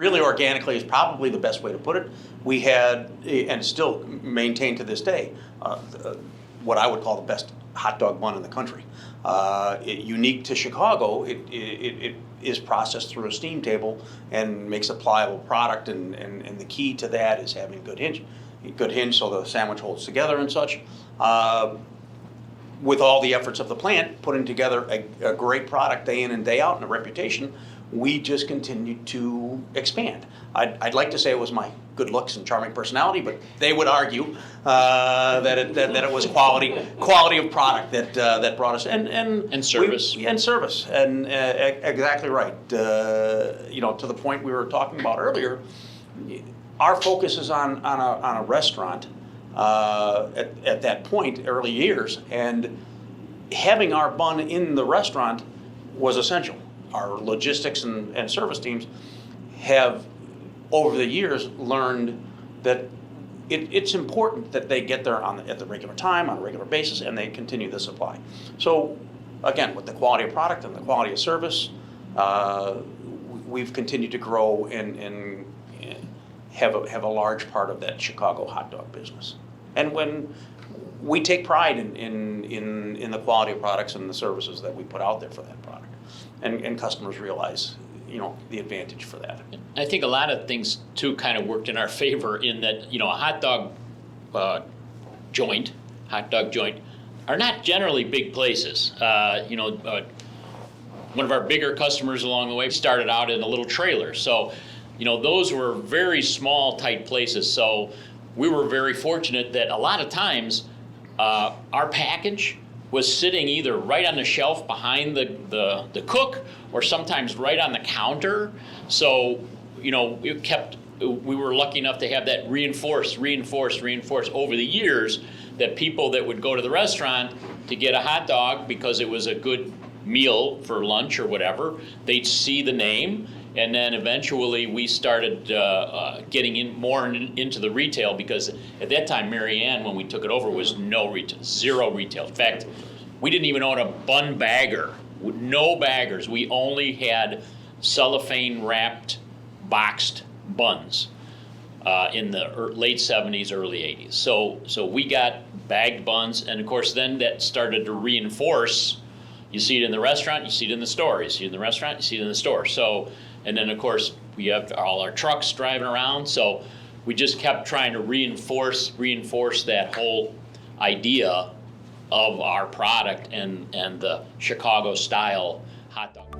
really organically is probably the best way to put it. We had, and still maintain to this day, what I would call the best hot dog bun in the country. Unique to Chicago, it is processed through a steam table and makes a pliable product, and the key to that is having good hinge so the sandwich holds together and such. With all the efforts of the plant, putting together a great product day in and day out and a reputation, we just continued to expand. I'd like to say it was my good looks and charming personality, but they would argue that it was quality of product that brought us and service and exactly right. To the point we were talking about earlier, our focus is on a restaurant at that point, early years, and having our bun in the restaurant was essential. Our logistics and service teams have, over the years, learned that it's important that they get there at the regular time, on a regular basis, and they continue the supply. So, again, with the quality of product and the quality of service, we've continued to grow and have a large part of that Chicago hot dog business. And when we take pride in the quality of products and the services that we put out there for that product. And customers realize, the advantage for that. I think a lot of things too kind of worked in our favor in that, a hot dog joint are not generally big places. One of our bigger customers along the way started out in a little trailer. So, those were very small, tight places. So we were very fortunate that a lot of times our package was sitting either right on the shelf behind the cook or sometimes right on the counter. So, we were lucky enough to have that reinforced over the years, that people that would go to the restaurant to get a hot dog because it was a good meal for lunch or whatever, they'd see the name. And then eventually we started getting more into the retail, because at that time, Mary Ann, when we took it over, was zero retail. In fact, we didn't even own a bun bagger, no baggers. We only had cellophane wrapped, boxed buns in the late 70s, early 80s. So we got bagged buns, and of course then that started to reinforce. You see it in the restaurant, you see it in the store. You see it in the restaurant, you see it in the store. So. And then, of course, we have all our trucks driving around. So we just kept trying to reinforce that whole idea of our product and the Chicago-style hot dog.